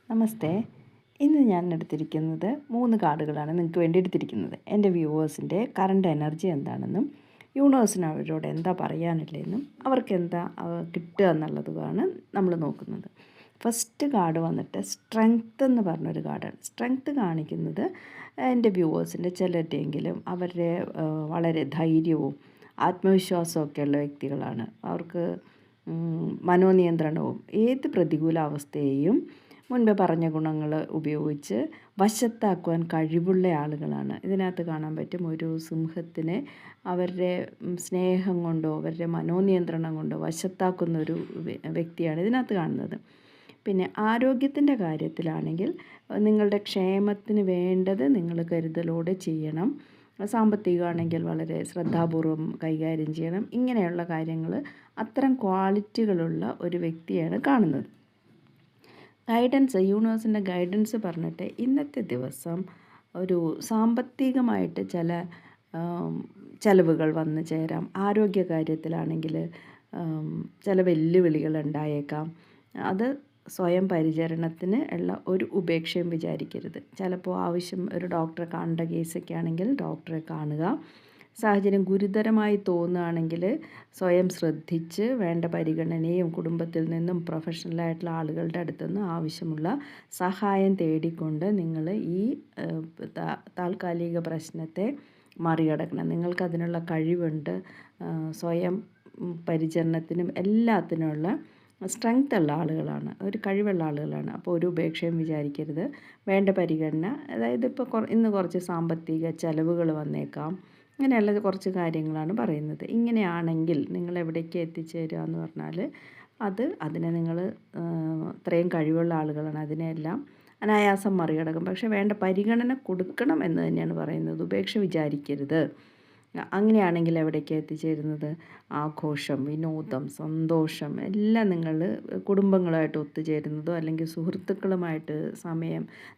നമസ്തേ. ഇന്ന് ഞാൻ എടുത്തിരിക്കുന്നത് 3 കാർഡുകളാണ് നിങ്ങൾക്ക് വേണ്ടി എടുത്തിരിക്കുന്നത്. എൻ്റെ വ്യൂവേഴ്സിൻ്റെ കറണ്ട് എനർജി എന്താണെന്നും യൂണിവേഴ്സിന് അവരോട് എന്താ പറയാനുള്ളതെന്നും അവർക്ക് എന്താ കിട്ടുക എന്നുള്ളതുമാണ് നമ്മൾ നോക്കുന്നത്. ഫസ്റ്റ് കാർഡ് വന്നിട്ട് സ്ട്രെങ്ത്ത് എന്ന് പറഞ്ഞൊരു കാർഡാണ്. സ്ട്രെങ്ത്ത് കാണിക്കുന്നത് എൻ്റെ വ്യൂവേഴ്സിൻ്റെ ചിലരുടെയെങ്കിലും അവരുടെ വളരെ ധൈര്യവും ആത്മവിശ്വാസമൊക്കെ ഉള്ള വ്യക്തികളാണ്. അവർക്ക് മനോനിയന്ത്രണവും ഏത് പ്രതികൂല അവസ്ഥയെയും മുൻപ് പറഞ്ഞ ഗുണങ്ങൾ ഉപയോഗിച്ച് വശത്താക്കുവാൻ കഴിവുള്ള ആളുകളാണ്. ഇതിനകത്ത് കാണാൻ പറ്റും ഒരു സിംഹത്തിനെ അവരുടെ സ്നേഹം കൊണ്ടോ അവരുടെ മനോനിയന്ത്രണം കൊണ്ടോ വശത്താക്കുന്ന ഒരു വ്യക്തിയാണ് ഇതിനകത്ത് കാണുന്നത്. പിന്നെ ആരോഗ്യത്തിൻ്റെ കാര്യത്തിലാണെങ്കിൽ നിങ്ങളുടെ ക്ഷേമത്തിന് വേണ്ടത് നിങ്ങൾ കരുതലോടെ ചെയ്യണം. സാമ്പത്തികമാണെങ്കിൽ വളരെ ശ്രദ്ധാപൂർവം കൈകാര്യം ചെയ്യണം. ഇങ്ങനെയുള്ള കാര്യങ്ങൾ അത്തരം ക്വാളിറ്റികളുള്ള ഒരു വ്യക്തിയാണ് കാണുന്നത്. ഗൈഡൻസ്, യൂണിവേഴ്സിൻ്റെ ഗൈഡൻസ് പറഞ്ഞിട്ട് ഇന്നത്തെ ദിവസം ഒരു സാമ്പത്തികമായിട്ട് ചില ചിലവുകൾ വന്നു ചേരാം. ആരോഗ്യ കാര്യത്തിലാണെങ്കിൽ ചില വെല്ലുവിളികൾ ഉണ്ടായേക്കാം. അത് സ്വയം പരിചരണത്തിന് ഉള്ള ഒരു ഉപേക്ഷയും വിചാരിക്കരുത്. ചിലപ്പോൾ ആവശ്യം ഒരു ഡോക്ടറെ കാണേണ്ട കേസൊക്കെ ആണെങ്കിൽ ഡോക്ടറെ കാണുക. സാഹചര്യം ഗുരുതരമായി തോന്നുകയാണെങ്കിൽ സ്വയം ശ്രദ്ധിച്ച് വേണ്ട പരിഗണനയും കുടുംബത്തിൽ നിന്നും പ്രൊഫഷണലായിട്ടുള്ള ആളുകളുടെ അടുത്തുനിന്ന് ആവശ്യമുള്ള സഹായം തേടിക്കൊണ്ട് നിങ്ങൾ ഈ താൽക്കാലിക പ്രശ്നത്തെ മറികടക്കണം. നിങ്ങൾക്കതിനുള്ള കഴിവുണ്ട്. സ്വയം പരിചരണത്തിനും എല്ലാത്തിനുമുള്ള സ്ട്രെങ്ത് ഉള്ള ആളുകളാണ്, ഒരു കഴിവുള്ള ആളുകളാണ്. അപ്പോൾ ഒരു ഉപേക്ഷയും വിചാരിക്കരുത്. വേണ്ട പരിഗണന, അതായത് ഇപ്പോൾ ഇന്ന് കുറച്ച് സാമ്പത്തിക ചിലവുകൾ വന്നേക്കാം, അങ്ങനെയുള്ള കുറച്ച് കാര്യങ്ങളാണ് പറയുന്നത്. ഇങ്ങനെയാണെങ്കിൽ നിങ്ങൾ എവിടേക്ക് എത്തിച്ചേരുക എന്ന് പറഞ്ഞാൽ അതിനെ നിങ്ങൾ ഇത്രയും കഴിവുള്ള ആളുകളാണ്, അതിനെല്ലാം അനായാസം മറികടക്കും. പക്ഷേ വേണ്ട പരിഗണന കൊടുക്കണം എന്ന് തന്നെയാണ് പറയുന്നത്. ഉപേക്ഷ വിചാരിക്കരുത്. അങ്ങനെയാണെങ്കിൽ എവിടേക്ക് എത്തിച്ചേരുന്നത്? ആഘോഷം, വിനോദം, സന്തോഷം എല്ലാം നിങ്ങൾ കുടുംബങ്ങളുമായിട്ട് ഒത്തുചേരുന്നതോ അല്ലെങ്കിൽ സുഹൃത്തുക്കളുമായിട്ട്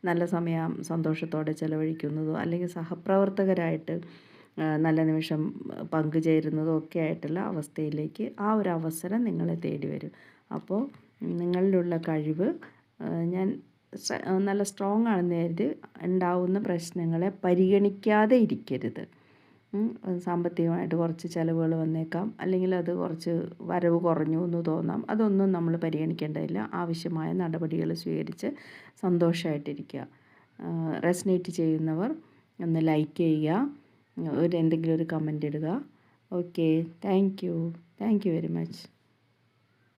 നല്ല സമയം സന്തോഷത്തോടെ ചിലവഴിക്കുന്നതോ അല്ലെങ്കിൽ സഹപ്രവർത്തകരായിട്ട് നല്ല നിമിഷം പങ്കുചേരുന്നതും ഒക്കെ ആയിട്ടുള്ള അവസ്ഥയിലേക്ക് ആ ഒരു അവസരം നിങ്ങളെ തേടി വരും. അപ്പോൾ നിങ്ങളിലുള്ള കഴിവ് നല്ല സ്ട്രോങ് ആണെന്ന് കരുതി ഉണ്ടാവുന്ന പ്രശ്നങ്ങളെ പരിഗണിക്കാതെ ഇരിക്കരുത്. സാമ്പത്തികമായിട്ട് കുറച്ച് ചിലവുകൾ വന്നേക്കാം, അല്ലെങ്കിൽ അത് കുറച്ച് വരവ് കുറഞ്ഞു എന്ന് തോന്നാം. അതൊന്നും നമ്മൾ പരിഗണിക്കേണ്ടതില്ല. ആവശ്യമായ നടപടികൾ സ്വീകരിച്ച് സന്തോഷമായിട്ടിരിക്കുക. റെസനേറ്റ് ചെയ്യുന്നവർ ഒന്ന് ലൈക്ക് ചെയ്യുക, എന്തെങ്കിലും ഒരു കമൻ്റ് ഇടുക. Okay, thank you very much.